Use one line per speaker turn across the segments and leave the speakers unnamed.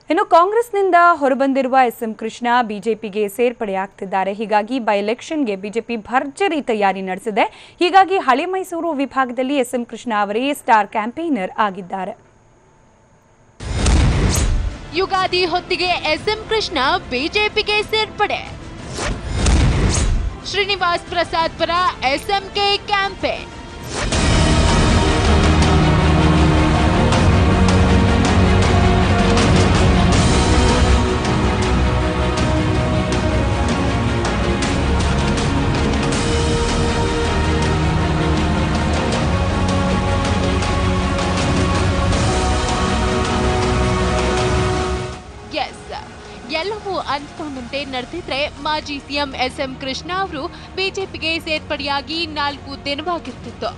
ಇನ್ನು ಕಾಂಗ್ರೆಸ್ನಿಂದ ಹೊರಬಂದಿರುವ ಎಸ್ಎಂ ಕೃಷ್ಣ ಬಿಜೆಪಿಗೆ ಸೇರ್ಪಡೆಯಾಗ್ತಿದ್ದಾರೆ. ಹೀಗಾಗಿ ಬೈ ಎಲೆಕ್ಷನ್ಗೆ ಬಿಜೆಪಿ ಭರ್ಜರಿ ತಯಾರಿ ನಡೆಸಿದೆ. ಹೀಗಾಗಿ ಹಳೆ ಮೈಸೂರು ವಿಭಾಗದಲ್ಲಿ ಎಸ್ಎಂ ಕೃಷ್ಣ ಅವರೇ ಸ್ಟಾರ್ ಕ್ಯಾಂಪೇನರ್ ಆಗಿದ್ದಾರೆ.
ಯುಗಾದಿ ಹೊತ್ತಿಗೆ ಎಸ್ಎಂ ಕೃಷ್ಣ ಬಿಜೆಪಿಗೆ ಸೇರ್ಪಡೆ. ಶ್ರೀನಿವಾಸ್ ಪ್ರಸಾದ್ ಪರ ಎಸ್ಎಂಕೆ ಕ್ಯಾಂಪೇನ್. ಎಲ್ಲವೂ ಅಂದುಕೊಂಡಂತೆ ನಡೆದಿದ್ರೆ ಮಾಜಿ ಸಿಎಂ ಎಸ್ಎಂ ಕೃಷ್ಣ ಅವರು ಬಿಜೆಪಿಗೆ ಸೇರ್ಪಡೆಯಾಗಿ 4 ದಿನವಾಗಿರ್ತಿತ್ತು.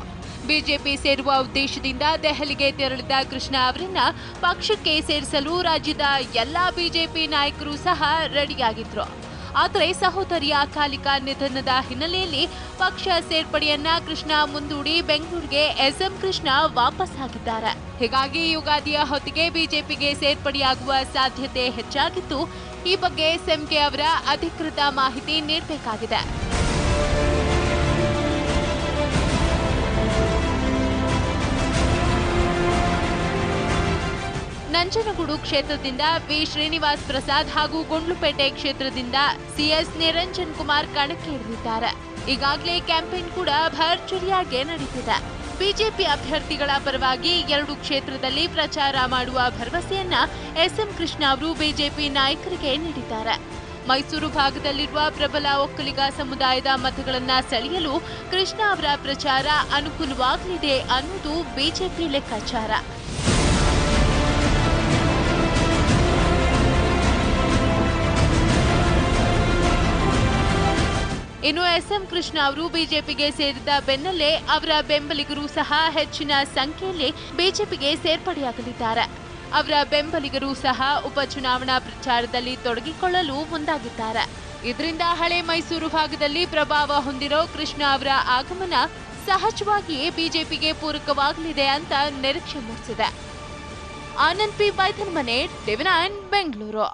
ಬಿಜೆಪಿ ಸೇರುವ ಉದ್ದೇಶದಿಂದ ದೆಹಲಿಗೆ ತೆರಳಿದ ಕೃಷ್ಣ ಅವರನ್ನ ಪಕ್ಷಕ್ಕೆ ಸೇರಿಸಲು ರಾಜ್ಯದ ಎಲ್ಲಾ ಬಿಜೆಪಿ ನಾಯಕರು ಸಹ ರೆಡಿಯಾಗಿದ್ರು. ಆದರೆ ಸಹೋದರಿಯ ಅಕಾಲಿಕ ನಿಧನದ ಹಿನ್ನೆಲೆಯಲ್ಲಿ ಪಕ್ಷ ಸೇರ್ಪಡೆಯನ್ನ ಕೃಷ್ಣ ಮುಂದೂಡಿ ಬೆಂಗಳೂರಿಗೆ ಎಸ್ಎಂ ಕೃಷ್ಣ ವಾಪಸ್ ಆಗಿದ್ದಾರೆ. ಹೀಗಾಗಿ ಯುಗಾದಿಯ ಹೊತ್ತಿಗೆ ಬಿಜೆಪಿಗೆ ಸೇರ್ಪಡೆಯಾಗುವ ಸಾಧ್ಯತೆ ಹೆಚ್ಚಾಗಿದ್ದು, ಈ ಬಗ್ಗೆ ಎಸ್ಎಂಕೆ ಅವರ ಅಧಿಕೃತ ಮಾಹಿತಿ ನೀಡಬೇಕಾಗಿದೆ. ನಂಜನಗೂಡು ಕ್ಷೇತ್ರದಿಂದ ವಿ ಶ್ರೀನಿವಾಸ್ ಪ್ರಸಾದ್ ಹಾಗೂ ಗುಂಡ್ಲುಪೇಟೆ ಕ್ಷೇತ್ರದಿಂದ ಸಿಎಸ್ ನಿರಂಜನ್ ಕುಮಾರ್ ಕಣಕ್ಕೆ ಇಳಿದಿದ್ದಾರೆ. ಈಗಾಗಲೇ ಕ್ಯಾಂಪೇನ್ ಕೂಡ ಭರ್ಜರಿಯಾಗಿ ನಡೆದಿದೆ. ಬಿಜೆಪಿ ಅಭ್ಯರ್ಥಿಗಳ ಪರವಾಗಿ 2 ಕ್ಷೇತ್ರದಲ್ಲಿ ಪ್ರಚಾರ ಮಾಡುವ ಭರವಸೆಯನ್ನ ಎಸ್ಎಂ ಕೃಷ್ಣ ಅವರು ಬಿಜೆಪಿ ನಾಯಕರಿಗೆ ನೀಡಿದ್ದಾರೆ. ಮೈಸೂರು ಭಾಗದಲ್ಲಿರುವ ಪ್ರಬಲ ಒಕ್ಕಲಿಗ ಸಮುದಾಯದ ಮತಗಳನ್ನ ಸೆಳೆಯಲು ಕೃಷ್ಣ ಅವರ ಪ್ರಚಾರ ಅನುಕೂಲವಾಗಲಿದೆ ಅನ್ನೋದು ಬಿಜೆಪಿ ಲೆಕ್ಕಾಚಾರ. ಇನ್ನು ಎಸ್ಎಂ ಕೃಷ್ಣ ಅವರು ಬಿಜೆಪಿಗೆ ಸೇರಿದ ಬೆನ್ನಲ್ಲೇ ಅವರ ಬೆಂಬಲಿಗರು ಸಹ ಹೆಚ್ಚಿನ ಸಂಖ್ಯೆಯಲ್ಲಿ ಬಿಜೆಪಿಗೆ ಸೇರ್ಪಡೆಯಾಗಲಿದ್ದಾರೆ. ಅವರ ಬೆಂಬಲಿಗರು ಸಹ ಉಪಚುನಾವಣಾ ಪ್ರಚಾರದಲ್ಲಿ ತೊಡಗಿಕೊಳ್ಳಲು ಮುಂದಾಗಿದ್ದಾರೆ. ಇದರಿಂದ ಹಳೆ ಮೈಸೂರು ಭಾಗದಲ್ಲಿ ಪ್ರಭಾವ ಹೊಂದಿರೋ ಕೃಷ್ಣ ಅವರ ಆಗಮನ ಸಹಜವಾಗಿಯೇ ಬಿಜೆಪಿಗೆ ಪೂರಕವಾಗಲಿದೆ ಅಂತ ನಿರೀಕ್ಷೆ ಮೂಡಿಸಿದೆ. ಆನಂದ್ ಪಿ ಬೈತನ್ ಮನೆ, ಟಿವಿ9 ಬೆಂಗಳೂರು.